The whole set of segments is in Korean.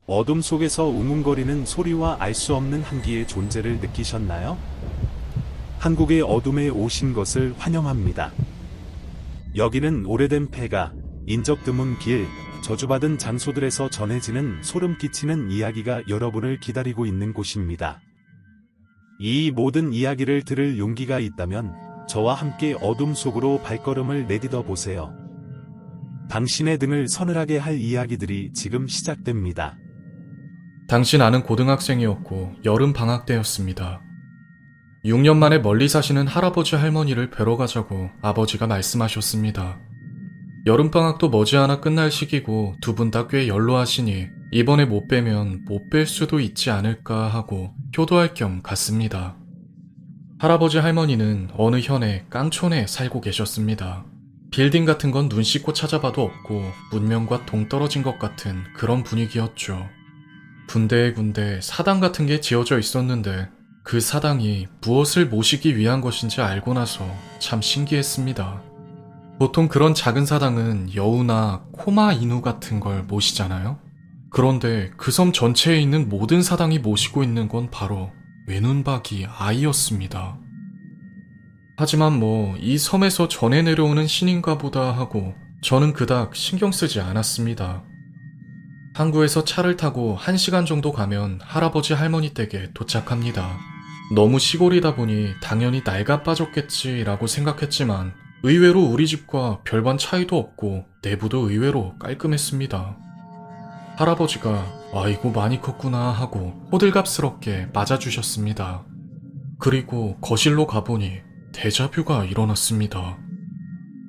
어둠 속에서 웅웅거리는 소리와 알 수 없는 한기의 존재를 느끼셨나요? 한국의 어둠에 오신 것을 환영합니다. 여기는 오래된 폐가, 인적 드문 길, 저주받은 장소들에서 전해지는 소름 끼치는 이야기가 여러분을 기다리고 있는 곳입니다. 이 모든 이야기를 들을 용기가 있다면 저와 함께 어둠 속으로 발걸음을 내딛어 보세요. 당신의 등을 서늘하게 할 이야기들이 지금 시작됩니다. 당시 나는 고등학생이었고 여름 방학 때였습니다. 6년 만에 멀리 사시는 할아버지 할머니를 뵈러 가자고 아버지가 말씀하셨습니다. 여름방학도 머지않아 끝날 시기고 두 분 다 꽤 연로하시니 이번에 못 뵈면 못 뵐 수도 있지 않을까 하고 효도할 겸 갔습니다. 할아버지 할머니는 어느 현의 깡촌에 살고 계셨습니다. 빌딩 같은 건 눈 씻고 찾아봐도 없고 문명과 동떨어진 것 같은 그런 분위기였죠. 군데에 군데 사당 같은 게 지어져 있었는데 그 사당이 무엇을 모시기 위한 것인지 알고 나서 참 신기했습니다. 보통 그런 작은 사당은 여우나 코마 인우 같은 걸 모시잖아요? 그런데 그 섬 전체에 있는 모든 사당이 모시고 있는 건 바로 외눈박이 아이였습니다. 하지만 이 섬에서 전해 내려오는 신인가 보다 하고 저는 그닥 신경 쓰지 않았습니다. 항구에서 차를 타고 1시간 정도 가면 할아버지 할머니 댁에 도착합니다. 너무 시골이다 보니 당연히 낡아 빠졌겠지라고 생각했지만 의외로 우리 집과 별반 차이도 없고 내부도 의외로 깔끔했습니다. 할아버지가 아이고 많이 컸구나 하고 호들갑스럽게 맞아주셨습니다. 그리고 거실로 가보니 데자뷰가 일어났습니다.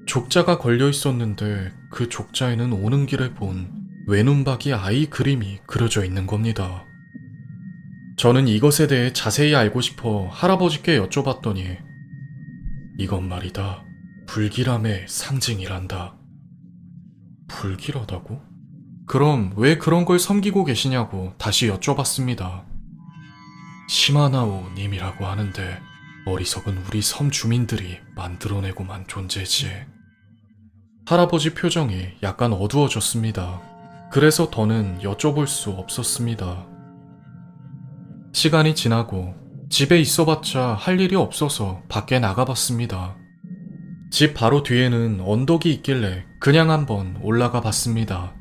족자가 걸려 있었는데 그 족자에는 오는 길에 본 외눈박이 아이 그림이 그려져 있는 겁니다. 저는 이것에 대해 자세히 알고 싶어 할아버지께 여쭤봤더니 이건 말이다. 불길함의 상징이란다. 불길하다고? 그럼 왜 그런 걸 섬기고 계시냐고 다시 여쭤봤습니다. 시마나오 님이라고 하는데 어리석은 우리 섬 주민들이 만들어내고만 존재지. 할아버지 표정이 약간 어두워졌습니다. 그래서 더는 여쭤볼 수 없었습니다. 시간이 지나고 집에 있어봤자 할 일이 없어서 밖에 나가봤습니다. 집 바로 뒤에는 언덕이 있길래 그냥 한번 올라가 봤습니다.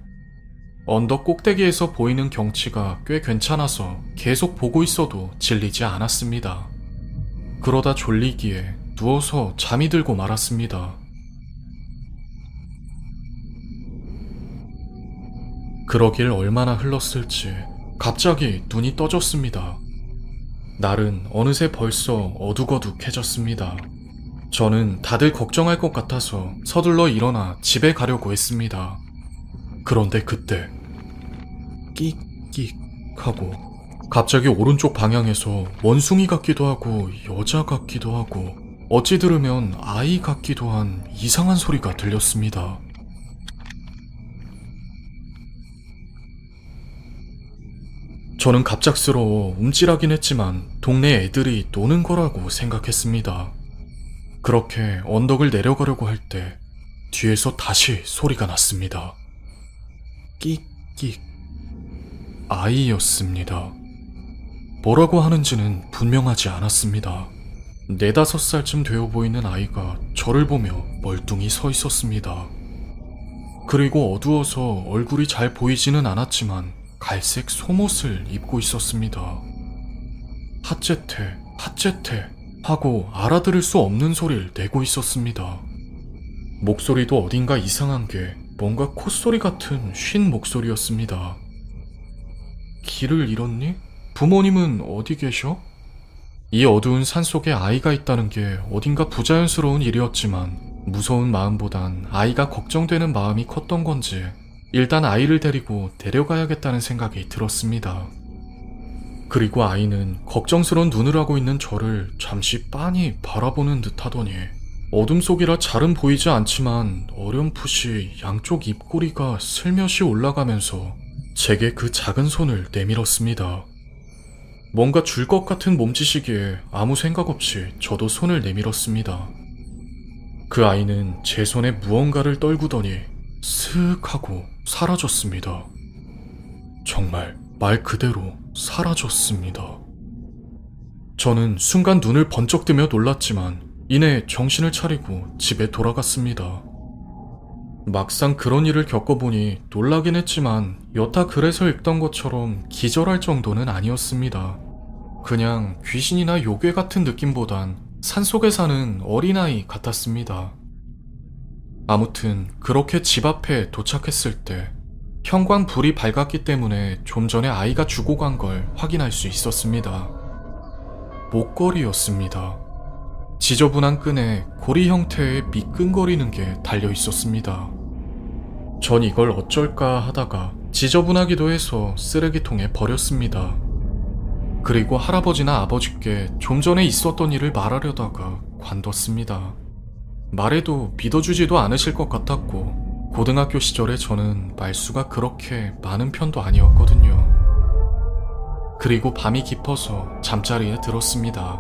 언덕 꼭대기에서 보이는 경치가 꽤 괜찮아서 계속 보고 있어도 질리지 않았습니다. 그러다 졸리기에 누워서 잠이 들고 말았습니다. 그러길 얼마나 흘렀을지 갑자기 눈이 떠졌습니다. 날은 어느새 벌써 어둑어둑해졌습니다. 저는 다들 걱정할 것 같아서 서둘러 일어나 집에 가려고 했습니다. 그런데 그때 끽끽 하고 갑자기 오른쪽 방향에서 원숭이 같기도 하고 여자 같기도 하고 어찌 들으면 아이 같기도 한 이상한 소리가 들렸습니다. 저는 갑작스러워 움찔하긴 했지만 동네 애들이 노는 거라고 생각했습니다. 그렇게 언덕을 내려가려고 할 때 뒤에서 다시 소리가 났습니다. 끽끽. 아이였습니다. 뭐라고 하는지는 분명하지 않았습니다. 4~5살쯤 되어 보이는 아이가 저를 보며 멀뚱히 서 있었습니다. 그리고 어두워서 얼굴이 잘 보이지는 않았지만 갈색 속옷을 입고 있었습니다. 핫제테, 핫제테 하고 알아들을 수 없는 소리를 내고 있었습니다. 목소리도 어딘가 이상한 게 뭔가 콧소리 같은 쉰 목소리였습니다. 길을 잃었니? 부모님은 어디 계셔? 이 어두운 산속에 아이가 있다는 게 어딘가 부자연스러운 일이었지만 무서운 마음보단 아이가 걱정되는 마음이 컸던 건지 일단 아이를 데리고 데려가야겠다는 생각이 들었습니다. 그리고 아이는 걱정스러운 눈을 하고 있는 저를 잠시 빤히 바라보는 듯 하더니 어둠 속이라 잘은 보이지 않지만 어렴풋이 양쪽 입꼬리가 슬며시 올라가면서 제게 그 작은 손을 내밀었습니다. 뭔가 줄 것 같은 몸짓이기에 아무 생각 없이 저도 손을 내밀었습니다. 그 아이는 제 손에 무언가를 떨구더니 슥 하고 사라졌습니다. 정말 말 그대로 사라졌습니다. 저는 순간 눈을 번쩍 뜨며 놀랐지만 이내 정신을 차리고 집에 돌아갔습니다. 막상 그런 일을 겪어보니 놀라긴 했지만 여타 글에서 읽던 것처럼 기절할 정도는 아니었습니다. 그냥 귀신이나 요괴 같은 느낌보단 산속에 사는 어린아이 같았습니다. 아무튼 그렇게 집 앞에 도착했을 때 형광 불이 밝았기 때문에 좀 전에 아이가 주고 간 걸 확인할 수 있었습니다. 목걸이였습니다. 지저분한 끈에 고리 형태의 미끈거리는 게 달려 있었습니다. 전 이걸 어쩔까 하다가 지저분하기도 해서 쓰레기통에 버렸습니다. 그리고 할아버지나 아버지께 좀 전에 있었던 일을 말하려다가 관뒀습니다. 말해도 믿어주지도 않으실 것 같았고 고등학교 시절에 저는 말수가 그렇게 많은 편도 아니었거든요. 그리고 밤이 깊어서 잠자리에 들었습니다.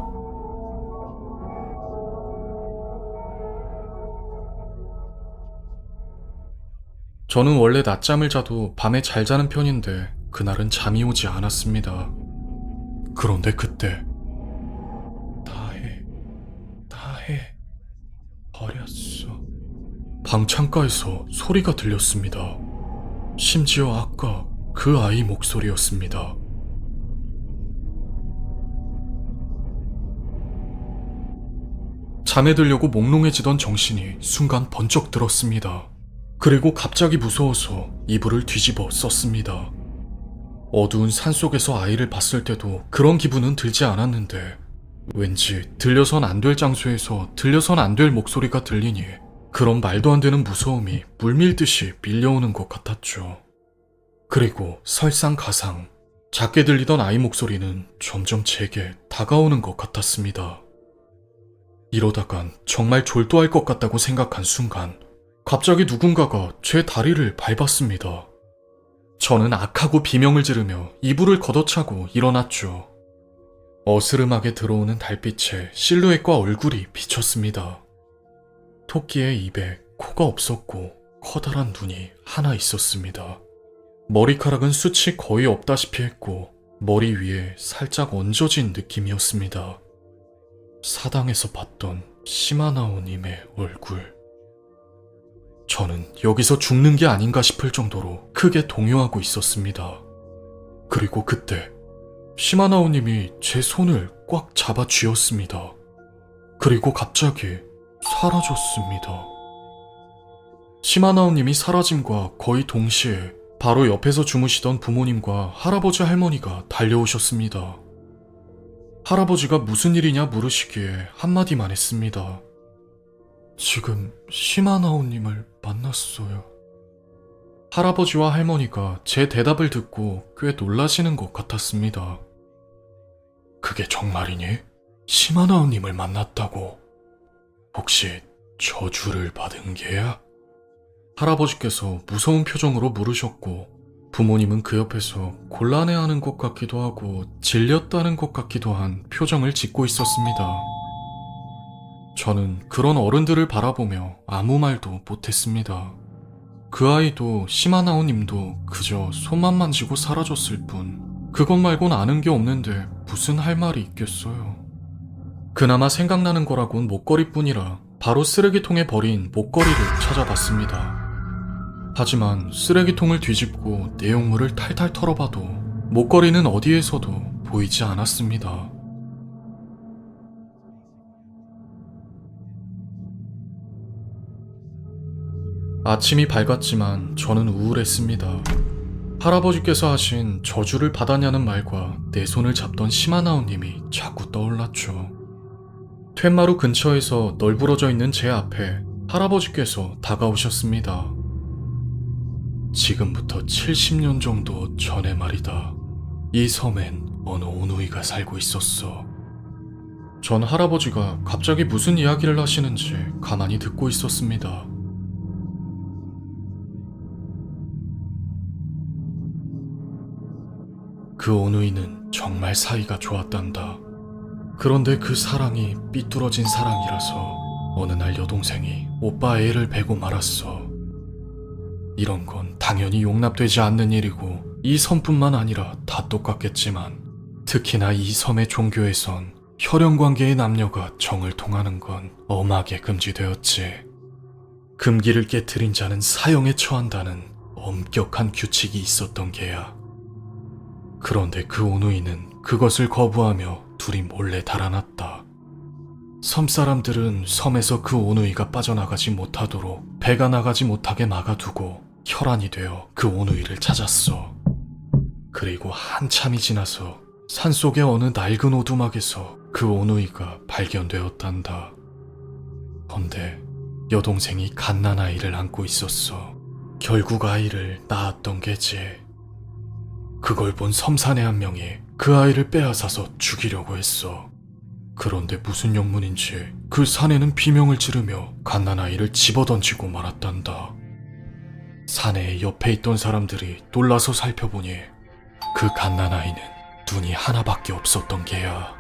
저는 원래 낮잠을 자도 밤에 잘 자는 편인데 그날은 잠이 오지 않았습니다. 그런데 그때 다 해 버렸어. 방 창가에서 소리가 들렸습니다. 심지어 아까 그 아이 목소리였습니다. 잠에 들려고 몽롱해지던 정신이 순간 번쩍 들었습니다. 그리고 갑자기 무서워서 이불을 뒤집어 썼습니다. 어두운 산속에서 아이를 봤을 때도 그런 기분은 들지 않았는데 왠지 들려선 안 될 장소에서 들려선 안 될 목소리가 들리니 그런 말도 안 되는 무서움이 물밀듯이 밀려오는 것 같았죠. 그리고 설상가상 작게 들리던 아이 목소리는 점점 제게 다가오는 것 같았습니다. 이러다간 정말 졸도할 것 같다고 생각한 순간 갑자기 누군가가 제 다리를 밟았습니다. 저는 악하고 비명을 지르며 이불을 걷어차고 일어났죠. 어스름하게 들어오는 달빛에 실루엣과 얼굴이 비쳤습니다. 토끼의 입에 코가 없었고 커다란 눈이 하나 있었습니다. 머리카락은 숱이 거의 없다시피 했고 머리 위에 살짝 얹어진 느낌이었습니다. 사당에서 봤던 시마나오님의 얼굴. 저는 여기서 죽는 게 아닌가 싶을 정도로 크게 동요하고 있었습니다. 그리고 그때 시마나오님이 제 손을 꽉 잡아 쥐었습니다. 그리고 갑자기 사라졌습니다. 시마나오님이 사라짐과 거의 동시에 바로 옆에서 주무시던 부모님과 할아버지 할머니가 달려오셨습니다. 할아버지가 무슨 일이냐 물으시기에 한마디만 했습니다. 지금 시마나오님을 만났어요. 할아버지와 할머니가 제 대답을 듣고 꽤 놀라시는 것 같았습니다. 그게 정말이니? 시마나오님을 만났다고? 혹시 저주를 받은 게야? 할아버지께서 무서운 표정으로 물으셨고 부모님은 그 옆에서 곤란해하는 것 같기도 하고 질렸다는 것 같기도 한 표정을 짓고 있었습니다. 저는 그런 어른들을 바라보며 아무 말도 못했습니다. 그 아이도 시마나오님도 그저 손만 만지고 사라졌을 뿐 그것 말곤 아는 게 없는데 무슨 할 말이 있겠어요. 그나마 생각나는 거라곤 목걸이뿐이라 바로 쓰레기통에 버린 목걸이를 찾아봤습니다. 하지만 쓰레기통을 뒤집고 내용물을 탈탈 털어봐도 목걸이는 어디에서도 보이지 않았습니다. 아침이 밝았지만 저는 우울했습니다. 할아버지께서 하신 저주를 받았냐는 말과 내 손을 잡던 시마나오님이 자꾸 떠올랐죠. 퇴마루 근처에서 널브러져 있는 제 앞에 할아버지께서 다가오셨습니다. 지금부터 70년 정도 전에 말이다. 이 섬엔 어느 오누이가 살고 있었어. 전 할아버지가 갑자기 무슨 이야기를 하시는지 가만히 듣고 있었습니다. 그 오누이는 정말 사이가 좋았단다. 그런데 그 사랑이 삐뚤어진 사랑이라서 어느 날 여동생이 오빠 애를 베고 말았어. 이런 건 당연히 용납되지 않는 일이고 이 섬뿐만 아니라 다 똑같겠지만 특히나 이 섬의 종교에선 혈연관계의 남녀가 정을 통하는 건 엄하게 금지되었지. 금기를 깨트린 자는 사형에 처한다는 엄격한 규칙이 있었던 게야. 그런데 그 오누이는 그것을 거부하며 둘이 몰래 달아났다. 섬 사람들은 섬에서 그 오누이가 빠져나가지 못하도록 배가 나가지 못하게 막아두고 혈안이 되어 그 오누이를 찾았어. 그리고 한참이 지나서 산속의 어느 낡은 오두막에서 그 오누이가 발견되었단다. 헌데 여동생이 갓난아이를 안고 있었어. 결국 아이를 낳았던 게지. 그걸 본 섬사내 한 명이 그 아이를 빼앗아서 죽이려고 했어. 그런데 무슨 영문인지 그 사내는 비명을 지르며 갓난아이를 집어던지고 말았단다. 사내의 옆에 있던 사람들이 놀라서 살펴보니 그 갓난아이는 눈이 하나밖에 없었던 게야.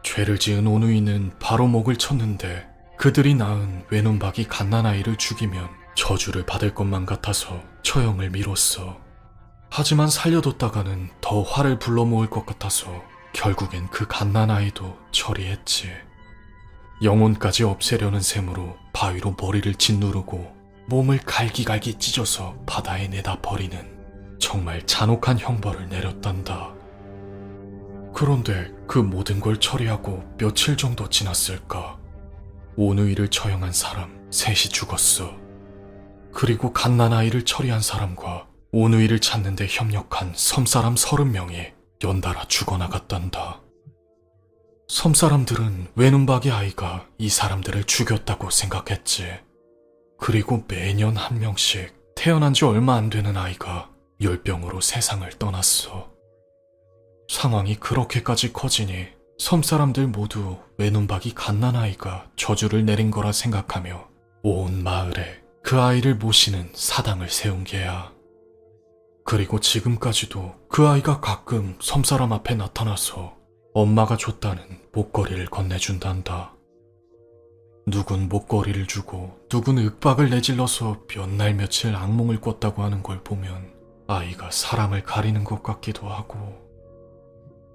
죄를 지은 오누이는 바로 목을 쳤는데 그들이 낳은 외눈박이 갓난아이를 죽이면 저주를 받을 것만 같아서 처형을 미뤘어. 하지만 살려뒀다가는 더 화를 불러 모을 것 같아서 결국엔 그 갓난아이도 처리했지. 영혼까지 없애려는 셈으로 바위로 머리를 짓누르고 몸을 갈기갈기 찢어서 바다에 내다 버리는 정말 잔혹한 형벌을 내렸단다. 그런데 그 모든 걸 처리하고 며칠 정도 지났을까? 오누이를 처형한 사람 셋이 죽었어. 그리고 갓난아이를 처리한 사람과 오누이를 찾는 데 협력한 섬사람 30명이 연달아 죽어나갔단다. 섬사람들은 외눈박이 아이가 이 사람들을 죽였다고 생각했지. 그리고 매년 한 명씩 태어난 지 얼마 안 되는 아이가 열병으로 세상을 떠났어. 상황이 그렇게까지 커지니 섬사람들 모두 외눈박이 갓난아이가 저주를 내린 거라 생각하며 온 마을에 그 아이를 모시는 사당을 세운 게야. 그리고 지금까지도 그 아이가 가끔 섬사람 앞에 나타나서 엄마가 줬다는 목걸이를 건네준단다. 누군 목걸이를 주고 누군 윽박을 내질러서 몇 날 며칠 악몽을 꿨다고 하는 걸 보면 아이가 사람을 가리는 것 같기도 하고.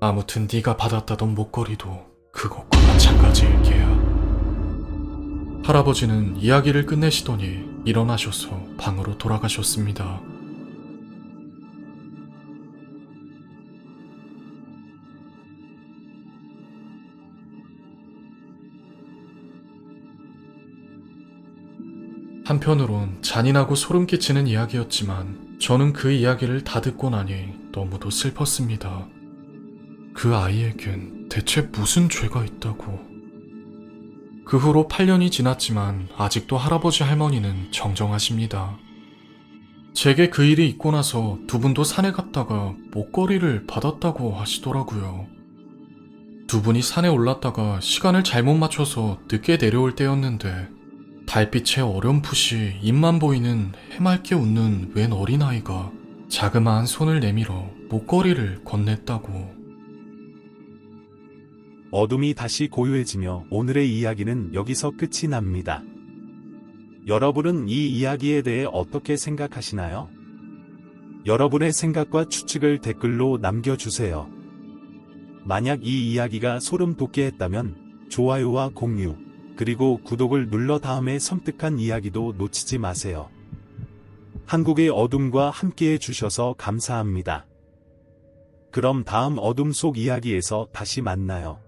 아무튼 네가 받았다던 목걸이도 그것과 마찬가지일 게야. 할아버지는 이야기를 끝내시더니 일어나셔서 방으로 돌아가셨습니다. 한편으론 잔인하고 소름 끼치는 이야기였지만 저는 그 이야기를 다 듣고 나니 너무도 슬펐습니다. 그 아이에겐 대체 무슨 죄가 있다고. 그 후로 8년이 지났지만 아직도 할아버지 할머니는 정정하십니다. 제게 그 일이 있고 나서 두 분도 산에 갔다가 목걸이를 받았다고 하시더라고요. 두 분이 산에 올랐다가 시간을 잘못 맞춰서 늦게 내려올 때였는데 달빛에 어렴풋이 입만 보이는 해맑게 웃는 웬 어린아이가 자그마한 손을 내밀어 목걸이를 건넸다고. 어둠이 다시 고요해지며 오늘의 이야기는 여기서 끝이 납니다. 여러분은 이 이야기에 대해 어떻게 생각하시나요? 여러분의 생각과 추측을 댓글로 남겨주세요. 만약 이 이야기가 소름 돋게 했다면 좋아요와 공유, 그리고 구독을 눌러 다음에 섬뜩한 이야기도 놓치지 마세요. 한국의 어둠과 함께해 주셔서 감사합니다. 그럼 다음 어둠 속 이야기에서 다시 만나요.